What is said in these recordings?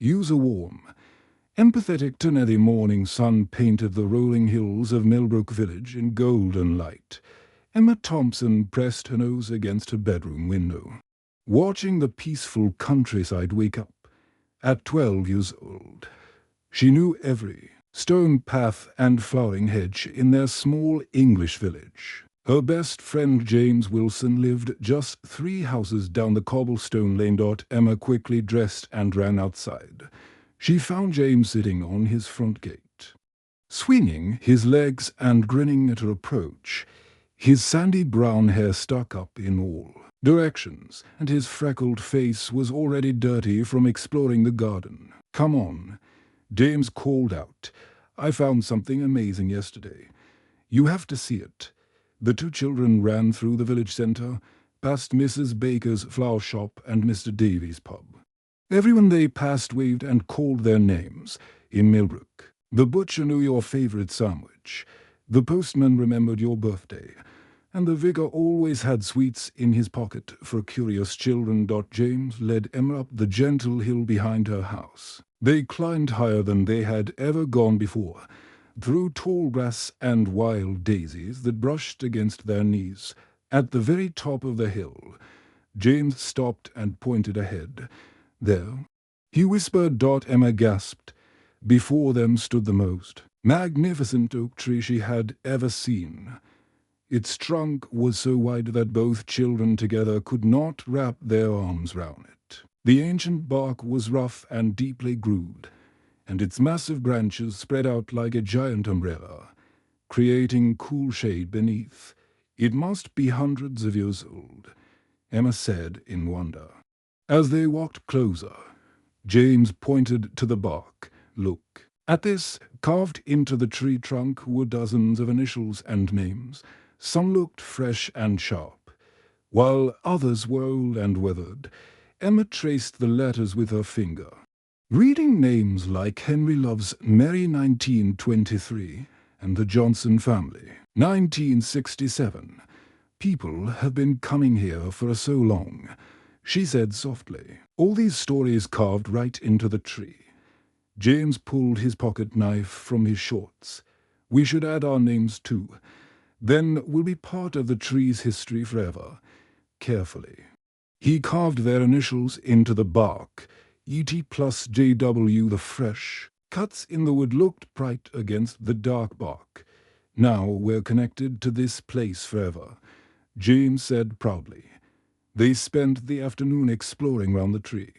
Use a warm, empathetic tone. The morning sun painted the rolling hills of Millbrook Village in golden light. Emma Thompson pressed her nose against her bedroom window, watching the peaceful countryside wake up. At 12 years old, she knew every stone path and flowering hedge in their small English village. Her best friend James Wilson lived just 3 houses down the cobblestone lane. Emma quickly dressed and ran outside. She found James sitting on his front gate, swinging his legs and grinning at her approach. His sandy brown hair stuck up in all directions, and his freckled face was already dirty from exploring the garden. "Come on," James called out. "I found something amazing yesterday. You have to see it." The 2 children ran through the village centre, past Mrs. Baker's flower shop and Mr. Davies' pub. Everyone they passed waved and called their names. In Millbrook, the butcher knew your favourite sandwich, the postman remembered your birthday, and the vicar always had sweets in his pocket for curious children. James led Emma up the gentle hill behind her house. They climbed higher than they had ever gone before, through tall grass and wild daisies that brushed against their knees. At the very top of the hill, James stopped and pointed ahead. "There," he whispered. Emma gasped. Before them stood the most magnificent oak tree she had ever seen. Its trunk was so wide that both children together could not wrap their arms round it. The ancient bark was rough and deeply grooved, and its massive branches spread out like a giant umbrella, creating cool shade beneath. "It must be hundreds of years old," Emma said in wonder. As they walked closer, James pointed to the bark. "Look." At this, carved into the tree trunk were dozens of initials and names. Some looked fresh and sharp, while others were old and weathered. Emma traced the letters with her finger, reading names like Henry Love's Mary 1923 and the Johnson family 1967. "People have been coming here for so long," she said softly. "All these stories carved right into the tree." James pulled his pocket knife from his shorts. "We should add our names too. Then we'll be part of the tree's history forever." Carefully, he carved their initials into the bark. "E.T. plus J.W. The fresh cuts in the wood looked bright against the dark bark. "Now we're connected to this place forever," James said proudly. They spent the afternoon exploring round the tree.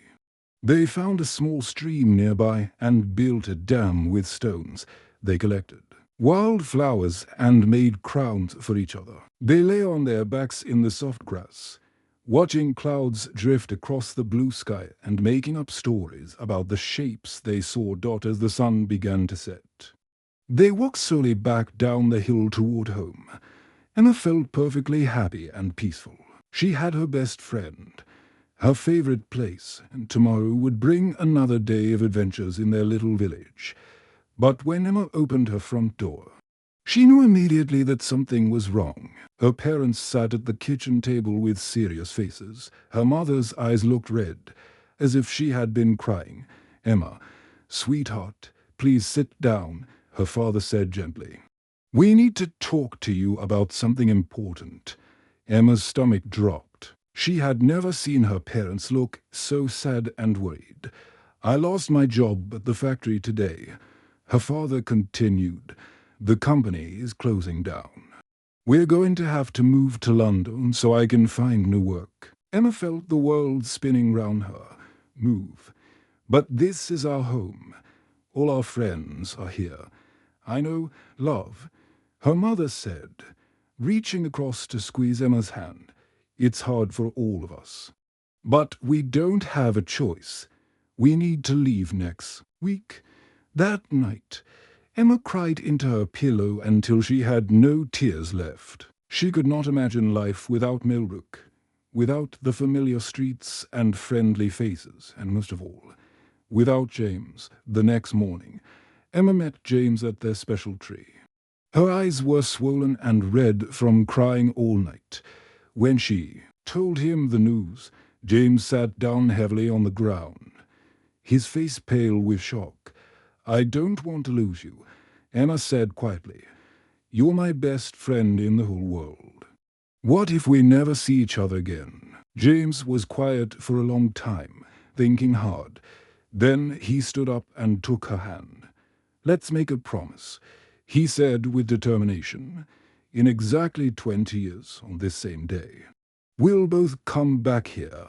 They found a small stream nearby and built a dam with stones they collected wild flowers and made crowns for each other. They lay on their backs in the soft grass, watching clouds drift across the blue sky and making up stories about the shapes they saw. As the sun began to set, they walked slowly back down the hill toward home. Emma felt perfectly happy and peaceful. She had her best friend, her favorite place, and tomorrow would bring another day of adventures in their little village. But when Emma opened her front door, she knew immediately that something was wrong. Her parents sat at the kitchen table with serious faces. Her mother's eyes looked red, as if she had been crying. "Emma, sweetheart, please sit down," her father said gently. "We need to talk to you about something important." Emma's stomach dropped. She had never seen her parents look so sad and worried. "I lost my job at the factory today," her father continued. "The company is closing down. We're going to have to move to London so I can find new work." Emma felt the world spinning round her. "Move. But this is our home. All our friends are here." "I know, love," her mother said, reaching across to squeeze Emma's hand. "It's hard for all of us. But we don't have a choice. We need to leave next week." That night, Emma cried into her pillow until she had no tears left. She could not imagine life without Millbrook, without the familiar streets and friendly faces, and most of all, without James. The next morning, Emma met James at their special tree. Her eyes were swollen and red from crying all night. When she told him the news, James sat down heavily on the ground. his face pale with shock. "I don't want to lose you," Emma said quietly. "You're my best friend in the whole world. What if we never see each other again?" James was quiet for a long time, thinking hard. Then he stood up and took her hand. "Let's make a promise," he said with determination. "In exactly 20 years, on this same day, we'll both come back here.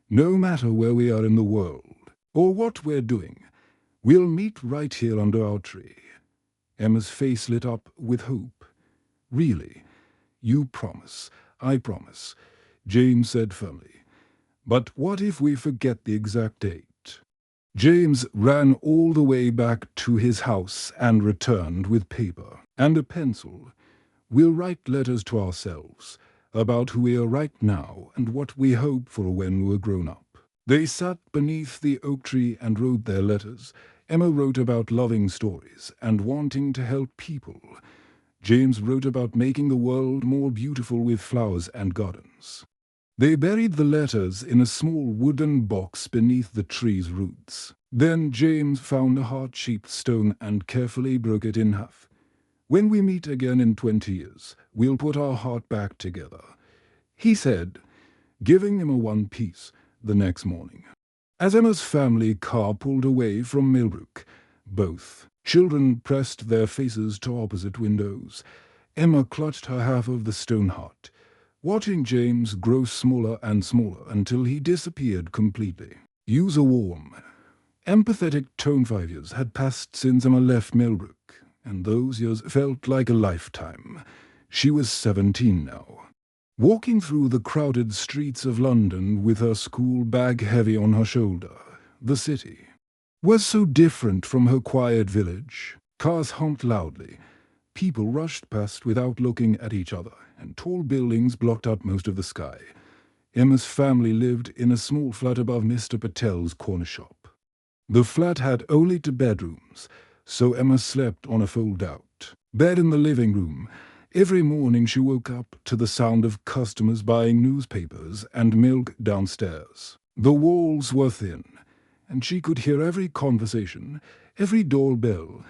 No matter where we are in the world, or what we're doing, we'll meet right here under our tree." Emma's face lit up with hope. "Really? You promise?" "I promise," James said firmly. "But what if we forget the exact date?" James ran all the way back to his house and returned with paper and a pencil. "We'll write letters to ourselves about who we are right now and what we hope for when we're grown up." They sat beneath the oak tree and wrote their letters. Emma wrote about loving stories and wanting to help people. James wrote about making the world more beautiful with flowers and gardens. They buried the letters in a small wooden box beneath the tree's roots. Then James found a heart-shaped stone and carefully broke it in half. "When we meet again in 20 years, we'll put our heart back together," he said, giving Emma one piece the next morning. As Emma's family car pulled away from Millbrook, both children pressed their faces to opposite windows. Emma clutched her half of the stone heart, watching James grow smaller and smaller until he disappeared completely. Use a warm, empathetic tone. 5 years had passed since Emma left Millbrook, and those years felt like a lifetime. She was 17 now, walking through the crowded streets of London with her school bag heavy on her shoulder. The city was so different from her quiet village. Cars honked loudly. People rushed past without looking at each other, and tall buildings blocked out most of the sky. Emma's family lived in a small flat above Mr. Patel's corner shop. The flat had only 2 bedrooms, so Emma slept on a fold-out bed in the living room. Every morning she woke up to the sound of customers buying newspapers and milk downstairs. The walls were thin, and she could hear every conversation, every doorbell,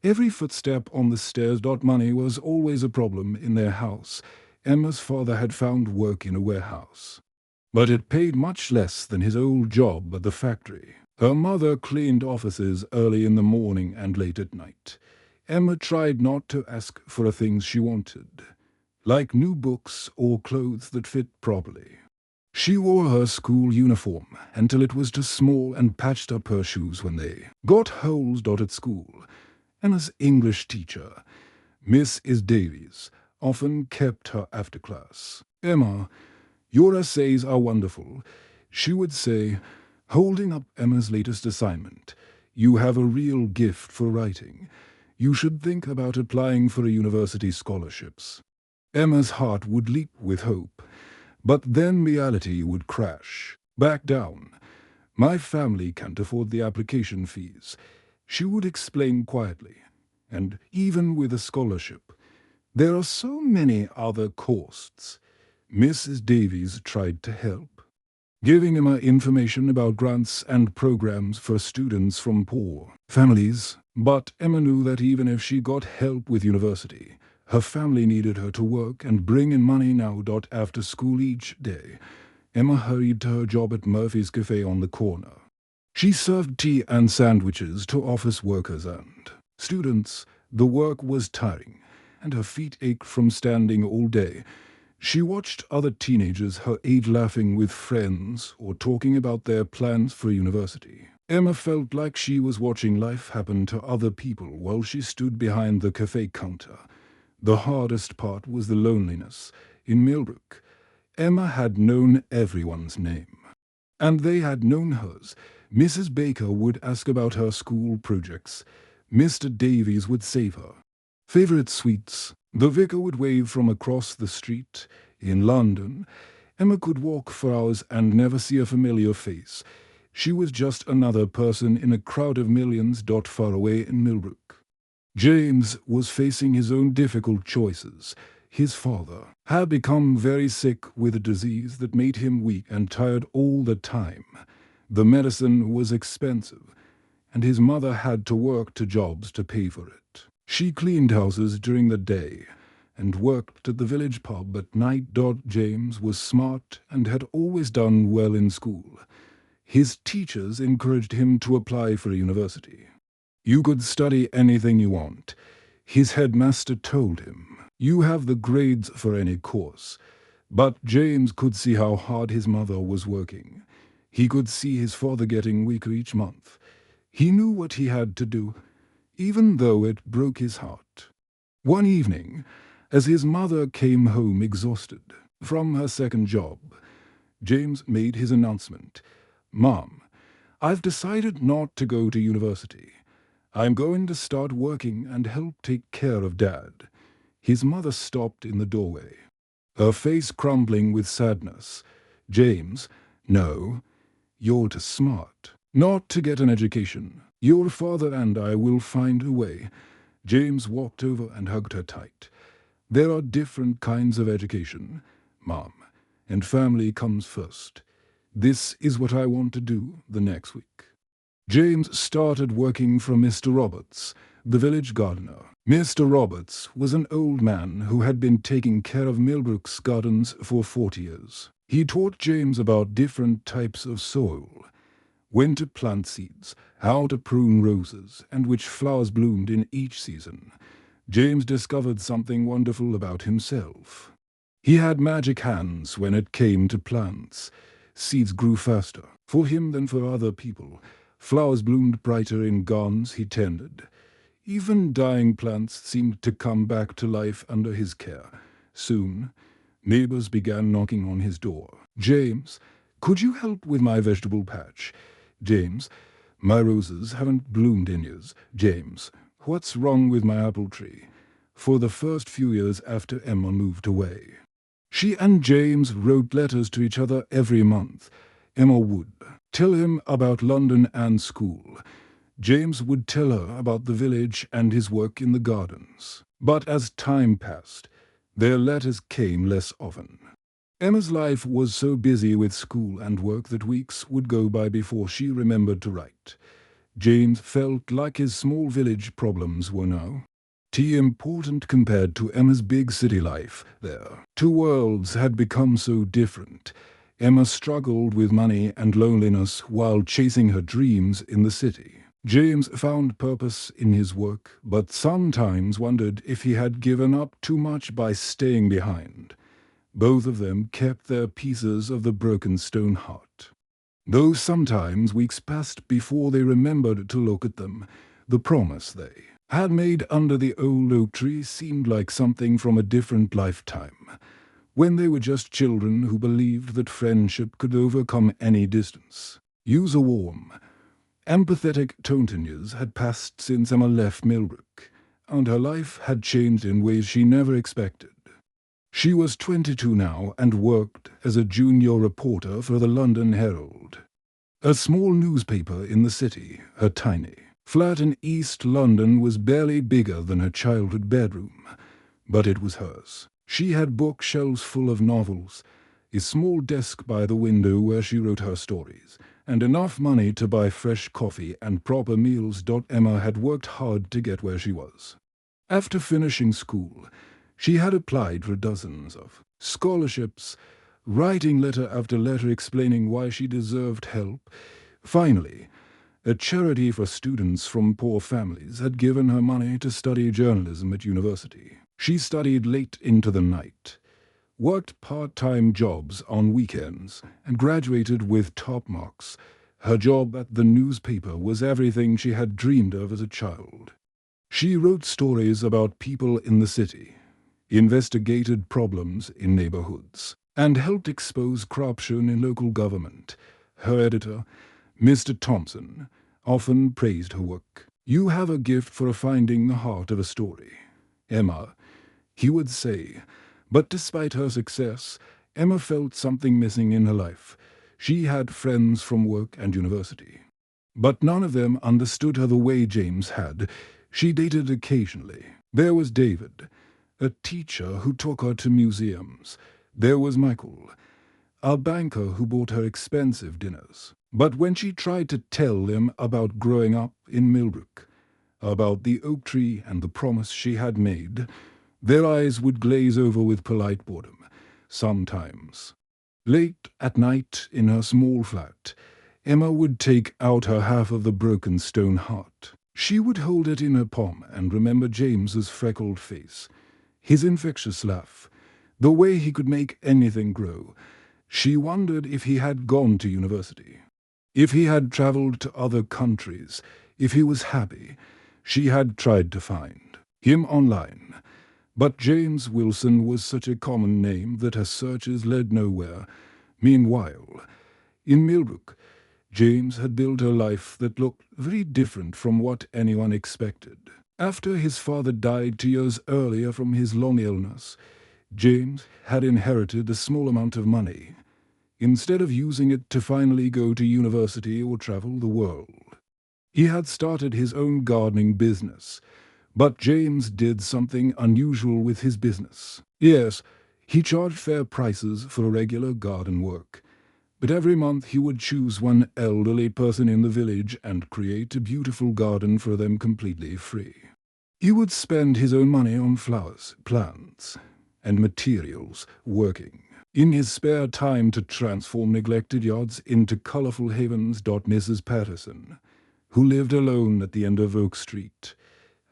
every footstep on the stairs. Money was always a problem in their house. Emma's father had found work in a warehouse, but it paid much less than his old job at the factory. Her mother cleaned offices early in the morning and late at night. Emma tried not to ask for the things she wanted, like new books or clothes that fit properly. She wore her school uniform until it was too small and patched up her shoes when they got holes. At school, Emma's English teacher, Mrs. Davies, often kept her after class. "Emma, your essays are wonderful," she would say, holding up Emma's latest assignment. "You have a real gift for writing. You should think about applying for a university scholarships." Emma's heart would leap with hope, but then reality would crash back down. "My family can't afford the application fees," she would explain quietly. "And even with a scholarship, there are so many other costs." Mrs. Davies tried to help, giving Emma information about grants and programs for students from poor families. But Emma knew that even if she got help with university, her family needed her to work and bring in money now. After school each day, Emma hurried to her job at Murphy's Cafe on the corner. She served tea and sandwiches to office workers and students. The work was tiring, and her feet ached from standing all day. She watched other teenagers her age laughing with friends or talking about their plans for university. Emma felt like she was watching life happen to other people while she stood behind the cafe counter. The hardest part was the loneliness. In Millbrook, Emma had known everyone's name, and they had known hers. Mrs. Baker would ask about her school projects. Mr. Davies would save her favorite sweets. The vicar would wave from across the street. In London, Emma could walk for hours and never see a familiar face. She was just another person in a crowd of millions. Far away in Millbrook, James was facing his own difficult choices. His father had become very sick with a disease that made him weak and tired all the time. The medicine was expensive, and his mother had to work 2 jobs to pay for it. She cleaned houses during the day and worked at the village pub at night. James was smart and had always done well in school. His teachers encouraged him to apply for a university. You could study anything you want, his headmaster told him. You have the grades for any course. But James could see how hard his mother was working. He could see his father getting weaker each month. He knew what he had to do, even though it broke his heart. One evening, as his mother came home exhausted from her second job, James made his announcement. "Mom, I've decided not to go to university. I'm going to start working and help take care of Dad." His mother stopped in the doorway, her face crumbling with sadness. "James, no, you're too smart not to get an education. Your father and I will find a way." James walked over and hugged her tight. "There are different kinds of education, Mom, and family comes first. This is what I want to do the next week." James started working for Mr. Roberts, the village gardener. Mr. Roberts was an old man who had been taking care of Millbrook's gardens for 40 years. He taught James about different types of soil, when to plant seeds, how to prune roses, and which flowers bloomed in each season. James discovered something wonderful about himself. He had magic hands when it came to plants. Seeds grew faster for him than for other people. Flowers bloomed brighter in gardens he tended. Even dying plants seemed to come back to life under his care. Soon, neighbors began knocking on his door. "James, could you help with my vegetable patch?" "James, my roses haven't bloomed in years." "James, what's wrong with my apple tree?" For the first few years after Emma moved away, she and James wrote letters to each other every month. Emma would tell him about London and school. James would tell her about the village and his work in the gardens. But as time passed, their letters came less often. Emma's life was so busy with school and work that weeks would go by before she remembered to write. James felt like his small village problems were now too important compared to Emma's big city life there. 2 worlds had become so different. Emma struggled with money and loneliness while chasing her dreams in the city. James found purpose in his work, but sometimes wondered if he had given up too much by staying behind. Both of them kept their pieces of the broken stone heart. Though sometimes weeks passed before they remembered to look at them, the promise they had made under the old oak tree seemed like something from a different lifetime, when they were just children who believed that friendship could overcome any distance. Use a warm, empathetic tone years had passed since Emma left Millbrook, and her life had changed in ways she never expected. She was 22 now and worked as a junior reporter for the London Herald, a small newspaper in the city. Her tiny flat in East London was barely bigger than her childhood bedroom, but it was hers. She had bookshelves full of novels, a small desk by the window where she wrote her stories, and enough money to buy fresh coffee and proper meals. Emma had worked hard to get where she was. After finishing school, she had applied for dozens of scholarships, writing letter after letter explaining why she deserved help. Finally, a charity for students from poor families had given her money to study journalism at university. She studied late into the night, worked part-time jobs on weekends, and graduated with top marks. Her job at the newspaper was everything she had dreamed of as a child. She wrote stories about people in the city, investigated problems in neighborhoods, and helped expose corruption in local government. Her editor, Mr. Thompson, often praised her work. "You have a gift for finding the heart of a story, Emma," he would say. But despite her success, Emma felt something missing in her life. She had friends from work and university, but none of them understood her the way James had. She dated occasionally. There was David, a teacher who took her to museums. There was Michael, a banker who bought her expensive dinners. But when she tried to tell them about growing up in Millbrook, about the oak tree and the promise she had made, their eyes would glaze over with polite boredom. Sometimes, late at night in her small flat, Emma would take out her half of the broken stone heart. She would hold it in her palm and remember James's freckled face, his infectious laugh, the way he could make anything grow. She wondered if he had gone to university, if he had travelled to other countries, if he was happy. She had tried to find him online, but James Wilson was such a common name that her searches led nowhere. Meanwhile, in Millbrook, James had built a life that looked very different from what anyone expected. After his father died 2 years earlier from his long illness, James had inherited a small amount of money, instead of using it to finally go to university or travel the world. He had started his own gardening business, but James did something unusual with his business. Yes, he charged fair prices for regular garden work, but every month he would choose one elderly person in the village and create a beautiful garden for them completely free. He would spend his own money on flowers, plants, and materials, working in his spare time to transform neglected yards into colorful havens. Mrs. Patterson, who lived alone at the end of Oak Street,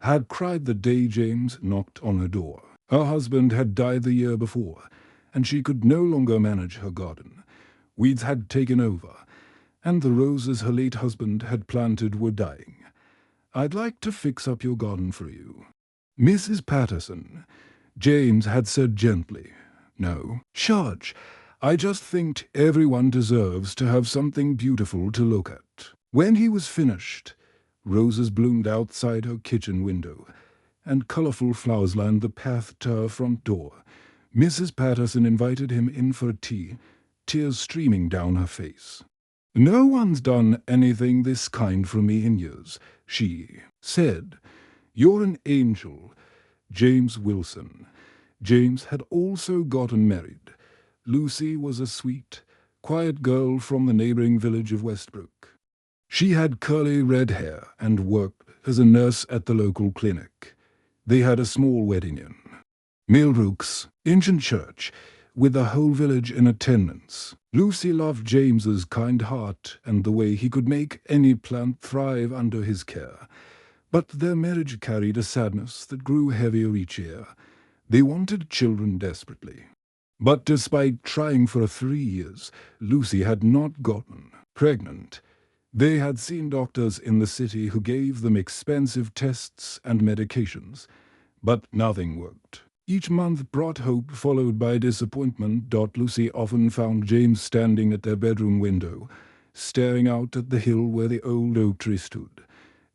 had cried the day James knocked on her door. Her husband had died the year before, and she could no longer manage her garden. Weeds had taken over, and the roses her late husband had planted were dying. "I'd like to fix up your garden for you, Mrs. Patterson," James had said gently. "No, Charge, I just think everyone deserves to have something beautiful to look at." When he was finished, roses bloomed outside her kitchen window, and colorful flowers lined the path to her front door. Mrs. Patterson invited him in for tea, tears streaming down her face. "No one's done anything this kind for me in years," she said. "You're an angel, James Wilson." James had also gotten married. Lucy was a sweet, quiet girl from the neighboring village of Westbrook. She had curly red hair and worked as a nurse at the local clinic. They had a small wedding in Millbrook's ancient church, with the whole village in attendance. Lucy loved James's kind heart and the way he could make any plant thrive under his care. But their marriage carried a sadness that grew heavier each year. They wanted children desperately. But despite trying for 3 years, Lucy had not gotten pregnant. They had seen doctors in the city who gave them expensive tests and medications, but nothing worked. Each month brought hope, followed by disappointment. Lucy often found James standing at their bedroom window, staring out at the hill where the old oak tree stood.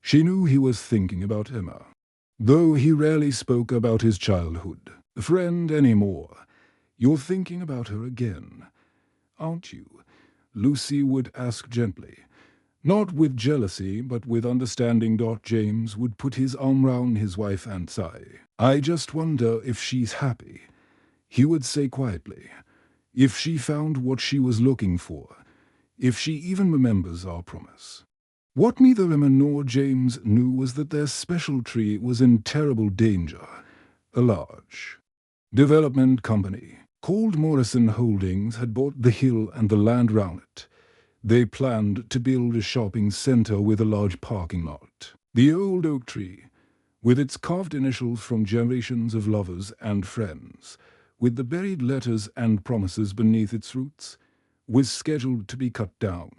She knew he was thinking about Emma, though he rarely spoke about his childhood friend anymore. "You're thinking about her again, aren't you?" Lucy would ask gently. Not with jealousy, but with understanding. James would put his arm round his wife and sigh. "I just wonder if she's happy," he would say quietly. "If she found what she was looking for. If she even remembers our promise." What neither Emma nor James knew was that their special tree was in terrible danger. A large development company called Morrison Holdings had bought the hill and the land round it. They planned to build a shopping center with a large parking lot. The old oak tree, with its carved initials from generations of lovers and friends, with the buried letters and promises beneath its roots, was scheduled to be cut down.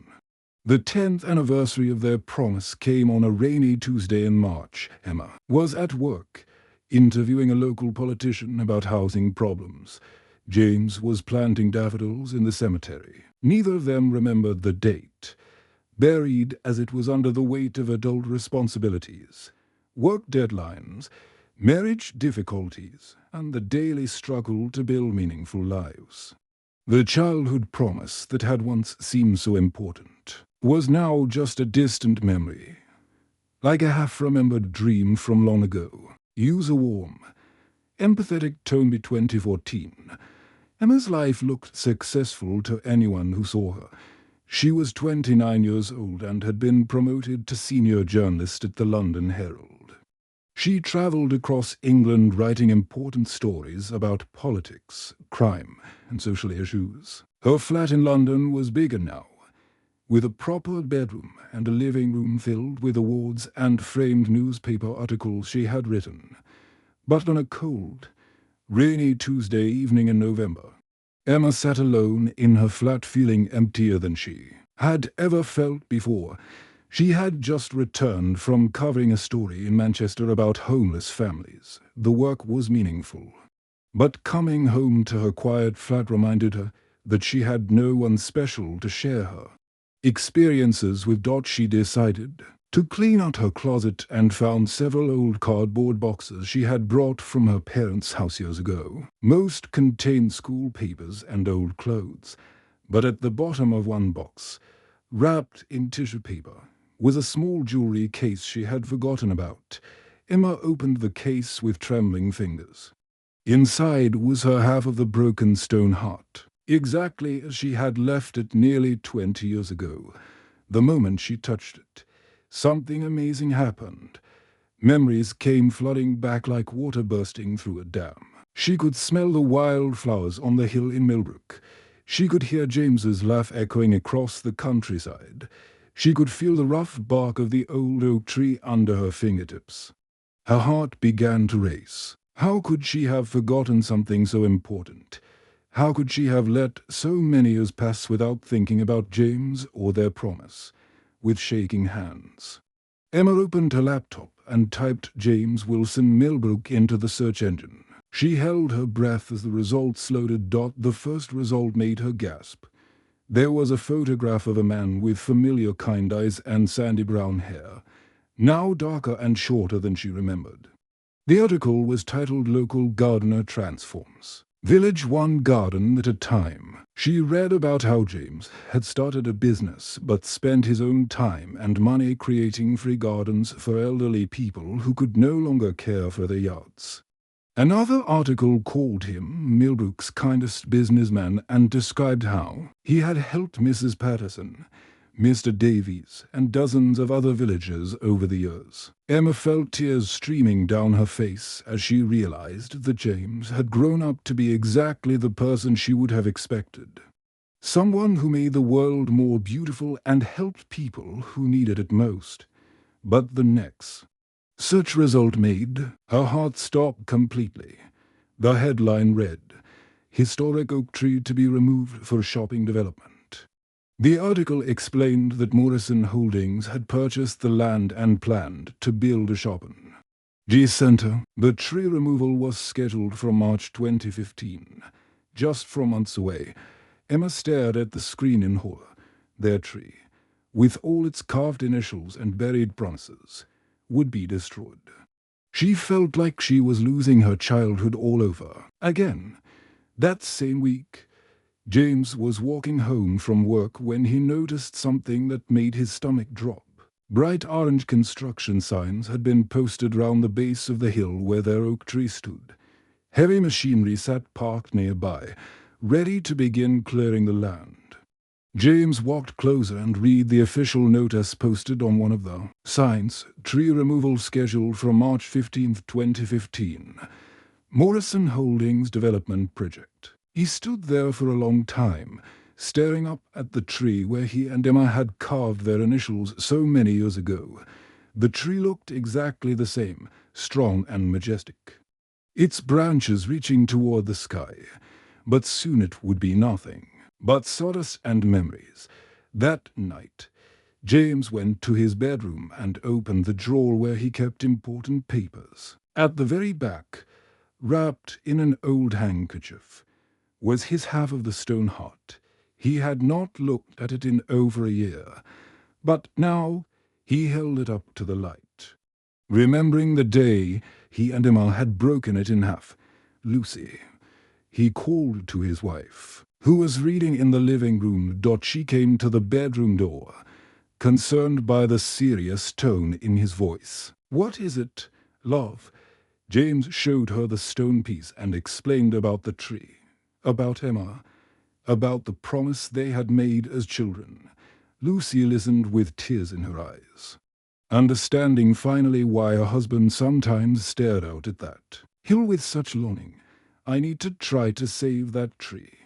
The 10th anniversary of their promise came on a rainy Tuesday in March. Emma was at work, interviewing a local politician about housing problems. James was planting daffodils in the cemetery. Neither of them remembered the date, buried as it was under the weight of adult responsibilities, work deadlines, marriage difficulties, and the daily struggle to build meaningful lives. The childhood promise that had once seemed so important was now just a distant memory, like a half-remembered dream from long ago. Use a warm, empathetic tone. 2014. Emma's life looked successful to anyone who saw her. She was 29 years old and had been promoted to senior journalist at the London Herald. She travelled across England writing important stories about politics, crime, and social issues. Her flat in London was bigger now, with a proper bedroom and a living room filled with awards and framed newspaper articles she had written. But on a cold, rainy Tuesday evening in November, Emma sat alone in her flat, feeling emptier than she had ever felt before. She had just returned from covering a story in Manchester about homeless families. The work was meaningful. But coming home to her quiet flat reminded her that she had no one special to share her experiences with. She decided to clean out her closet and found several old cardboard boxes she had brought from her parents' house years ago. Most contained school papers and old clothes, but at the bottom of one box, wrapped in tissue paper, was a small jewelry case she had forgotten about. Emma opened the case with trembling fingers. Inside was her half of the broken stone heart, exactly as she had left it nearly 20 years ago. The moment she touched it, something amazing happened. Memories came flooding back like water bursting through a dam. She could smell the wildflowers on the hill in Millbrook. She could hear James's laugh echoing across the countryside. She could feel the rough bark of the old oak tree under her fingertips. Her heart began to race. How could she have forgotten something so important? How could she have let so many years pass without thinking about James or their promise? With shaking hands, Emma opened her laptop and typed James Wilson Millbrook into the search engine. She held her breath as the results loaded. The first result made her gasp. There was a photograph of a man with familiar kind eyes and sandy brown hair, now darker and shorter than she remembered. The article was titled "Local Gardener Transforms. Village one garden at a time." She read about how James had started a business but spent his own time and money creating free gardens for elderly people who could no longer care for their yards. Another article called him Millbrook's kindest businessman and described how he had helped Mrs. Patterson, Mr. Davies, and dozens of other villagers over the years. Emma felt tears streaming down her face as she realized that James had grown up to be exactly the person she would have expected. Someone who made the world more beautiful and helped people who needed it most. But the next search result made her heart stop completely. The headline read, "Historic oak tree to be removed for shopping development." The article explained that Morrison Holdings had purchased the land and planned to build a shopping centre. The tree removal was scheduled for March 2015. Just 4 months away, Emma stared at the screen in horror. Their tree, with all its carved initials and buried promises, would be destroyed. She felt like she was losing her childhood all over again. That same week, James was walking home from work when he noticed something that made his stomach drop. Bright orange construction signs had been posted round the base of the hill where their oak tree stood. Heavy machinery sat parked nearby, ready to begin clearing the land. James walked closer and read the official notice posted on one of the signs: "Tree removal scheduled for March 15, 2015. Morrison Holdings Development Project." He stood there for a long time, staring up at the tree where he and Emma had carved their initials so many years ago. The tree looked exactly the same, strong and majestic, its branches reaching toward the sky. But soon it would be nothing but sawdust and memories. That night, James went to his bedroom and opened the drawer where he kept important papers. At the very back, wrapped in an old handkerchief, was his half of the stone heart. He had not looked at it in over a year, but now he held it up to the light, remembering the day he and Emma had broken it in half. "Lucy," he called to his wife, who was reading in the living room. She came to the bedroom door, concerned by the serious tone in his voice. "What is it, love?" James showed her the stone piece and explained about the tree, about Emma, about the promise they had made as children. Lucy listened with tears in her eyes, understanding finally why her husband sometimes stared out at that hill with such longing. "I need to try to save that tree,"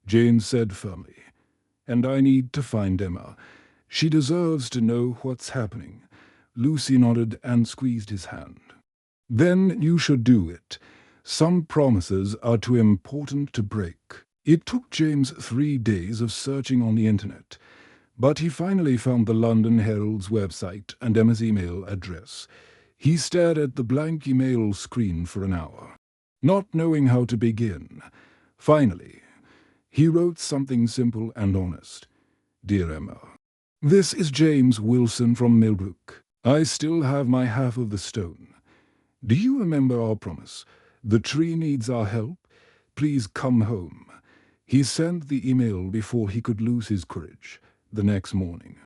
James said firmly. "And I need to find Emma. She deserves to know what's happening." Lucy nodded and squeezed his hand. "Then you should do it. Some promises are too important to break." It took James 3 days of searching on the internet, but he finally found the London Herald's website and Emma's email address. He stared at the blank email screen for an hour, not knowing how to begin. Finally, he wrote something simple and honest. "Dear Emma, this is James Wilson from Millbrook. I still have my half of the stone. Do you remember our promise? The tree needs our help. Please come home." He sent the email before he could lose his courage. The next morning,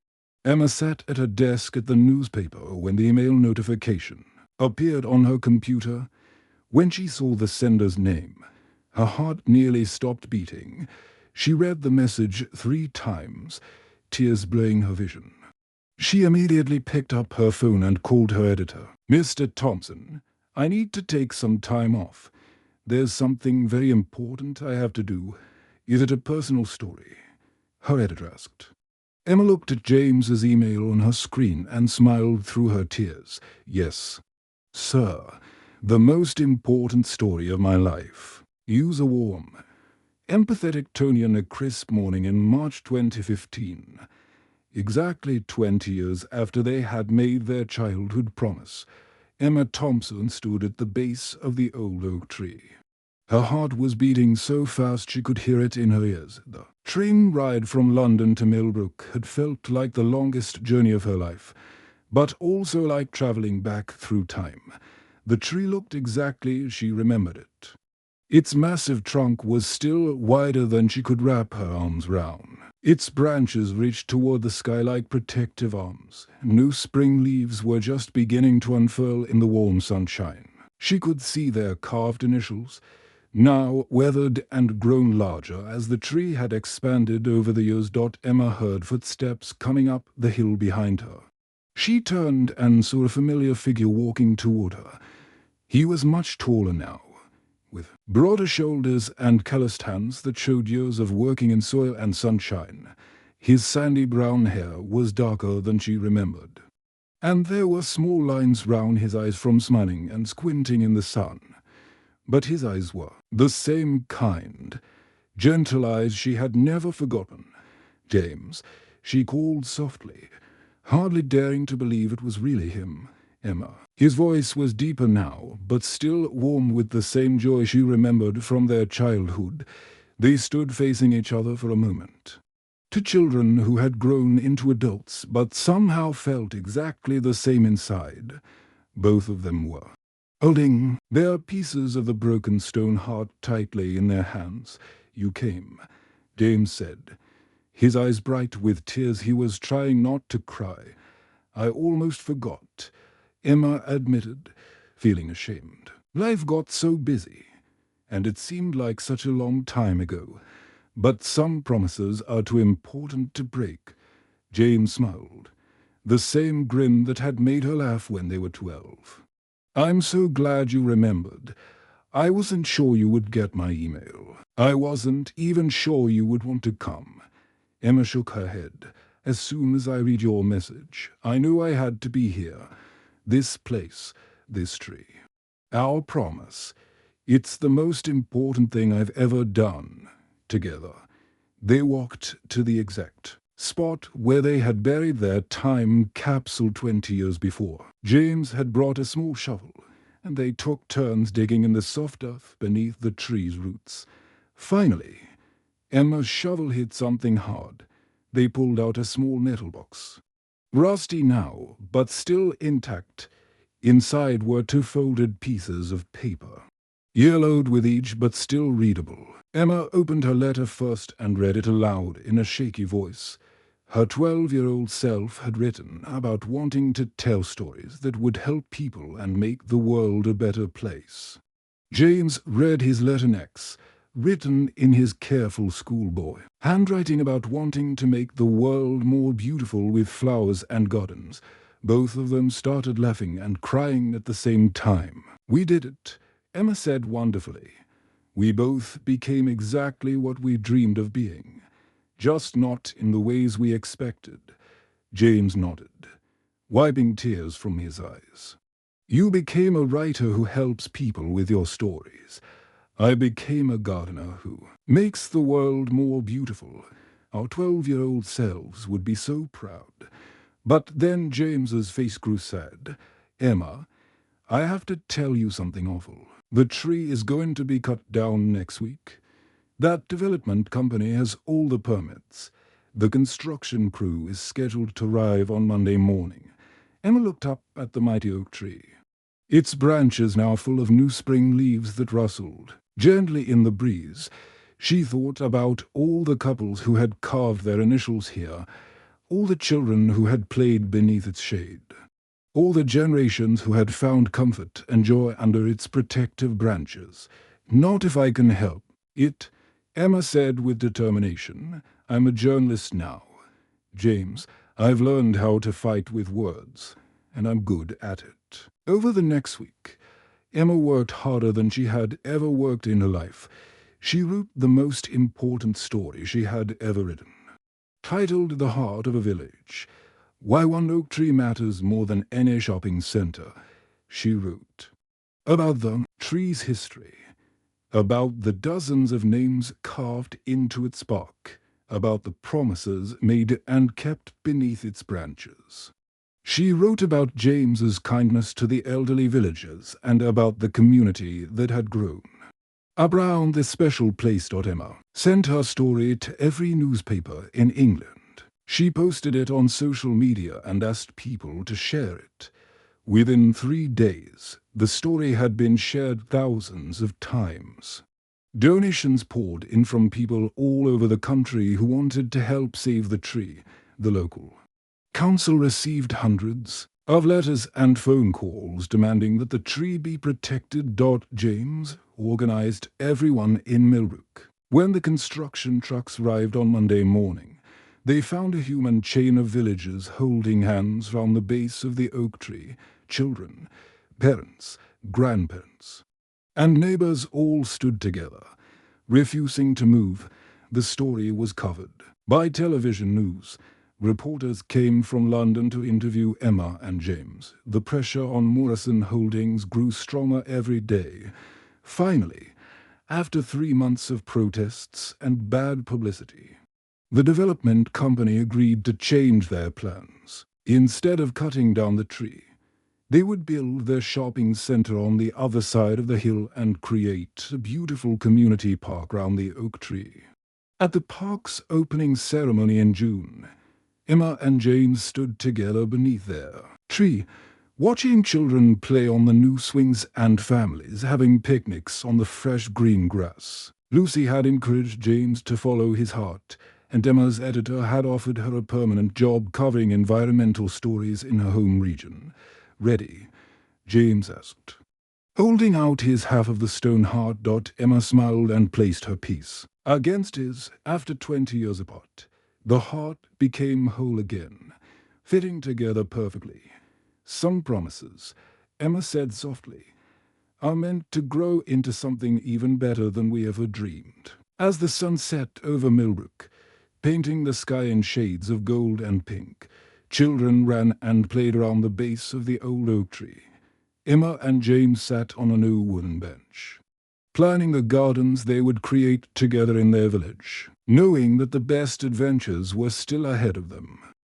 Emma sat at her desk at the newspaper when the email notification appeared on her computer. When she saw the sender's name, her heart nearly stopped beating. She read the message 3 times, tears blurring her vision. She immediately picked up her phone and called her editor. "Mr. Thompson, I need to take some time off. There's something very important I have to do. Is it a personal story?" her editor asked. Emma looked at James's email on her screen and smiled through her tears. "Yes, sir. The most important story of my life." Use a warm, empathetic tone on a crisp morning in March 2015. Exactly 20 years after they had made their childhood promise, Emma Thompson stood at the base of the old oak tree. Her heart was beating so fast she could hear it in her ears. The train ride from London to Millbrook had felt like the longest journey of her life, but also like travelling back through time. The tree looked exactly as she remembered it. Its massive trunk was still wider than she could wrap her arms round. Its branches reached toward the sky like protective arms. New spring leaves were just beginning to unfurl in the warm sunshine. She could see their carved initials, now weathered and grown larger as the tree had expanded over the years. Emma heard footsteps coming up the hill behind her. She turned and saw a familiar figure walking toward her. He was much taller now, with broader shoulders and calloused hands that showed years of working in soil and sunshine. His sandy brown hair was darker than she remembered, and there were small lines round his eyes from smiling and squinting in the sun. But his eyes were the same kind, gentle eyes she had never forgotten. "James," she called softly, hardly daring to believe it was really him. "Emma." His voice was deeper now, but still warm with the same joy she remembered from their childhood. They stood facing each other for a moment. 2 children who had grown into adults, but somehow felt exactly the same inside. Both of them were holding their pieces of the broken stone heart tightly in their hands. "You came," James said, his eyes bright with tears. He was trying not to cry. "I almost forgot," Emma admitted, feeling ashamed. "Life got so busy, and it seemed like such a long time ago. But some promises are too important to break." James smiled, the same grin that had made her laugh when they were 12. "I'm so glad you remembered. I wasn't sure you would get my email. I wasn't even sure you would want to come." Emma shook her head. "As soon as I read your message, I knew I had to be here. This place, this tree. Our promise. It's the most important thing I've ever done." Together, they walked to the exact spot where they had buried their time capsule 20 years before. James had brought a small shovel, and they took turns digging in the soft earth beneath the tree's roots. Finally, Emma's shovel hit something hard. They pulled out a small metal box. Rusty now, but still intact. Inside were 2 folded pieces of paper, yellowed with age but still readable. Emma opened her letter first and read it aloud in a shaky voice. Her 12-year-old self had written about wanting to tell stories that would help people and make the world a better place. James read his letter next, written in his careful schoolboy handwriting about wanting to make the world more beautiful with flowers and gardens. Both of them started laughing and crying at the same time. "We did it," Emma said wonderfully. "We both became exactly what we dreamed of being, just not in the ways we expected." James nodded, wiping tears from his eyes. "You became a writer who helps people with your stories. I became a gardener who makes the world more beautiful. Our 12-year-old selves would be so proud." But then James's face grew sad. "Emma, I have to tell you something awful. The tree is going to be cut down next week. That development company has all the permits. The construction crew is scheduled to arrive on Monday morning." Emma looked up at the mighty oak tree, its branches now full of new spring leaves that rustled gently in the breeze. She thought about all the couples who had carved their initials here, all the children who had played beneath its shade, all the generations who had found comfort and joy under its protective branches. "Not if I can help it," Emma said with determination. "I'm a journalist now. James, I've learned how to fight with words, and I'm good at it." Over the next week, Emma worked harder than she had ever worked in her life. She wrote the most important story she had ever written. Titled "The Heart of a Village," "Why One Oak Tree Matters More Than Any Shopping Center," she wrote about the tree's history, about the dozens of names carved into its bark, about the promises made and kept beneath its branches. She wrote about James's kindness to the elderly villagers and about the community that had grown. Around this special place, Emma sent her story to every newspaper in England. She posted it on social media and asked people to share it. Within 3 days, the story had been shared thousands of times. Donations poured in from people all over the country who wanted to help save the tree. The local council received hundreds of letters and phone calls demanding that the tree be protected. James organized everyone in Millbrook. When the construction trucks arrived on Monday morning, they found a human chain of villagers holding hands round the base of the oak tree. Children, parents, grandparents, and neighbors all stood together, refusing to move. The story was covered by television news. Reporters came from London to interview Emma and James. The pressure on Morrison Holdings grew stronger every day. Finally, after 3 months of protests and bad publicity, the development company agreed to change their plans. Instead of cutting down the tree, they would build their shopping center on the other side of the hill and create a beautiful community park around the oak tree. At the park's opening ceremony in June, Emma and James stood together beneath their tree, watching children play on the new swings and families having picnics on the fresh green grass. Lucy had encouraged James to follow his heart, and Emma's editor had offered her a permanent job covering environmental stories in her home region. "Ready?" James asked, holding out his half of the stone heart. Emma smiled and placed her piece against his. After 20 years apart, the heart became whole again, fitting together perfectly. "Some promises," Emma said softly, "are meant to grow into something even better than we ever dreamed." As the sun set over Millbrook, painting the sky in shades of gold and pink, children ran and played around the base of the old oak tree. Emma and James sat on a new wooden bench, planning the gardens they would create together in their village, knowing that the best adventures were still ahead of them.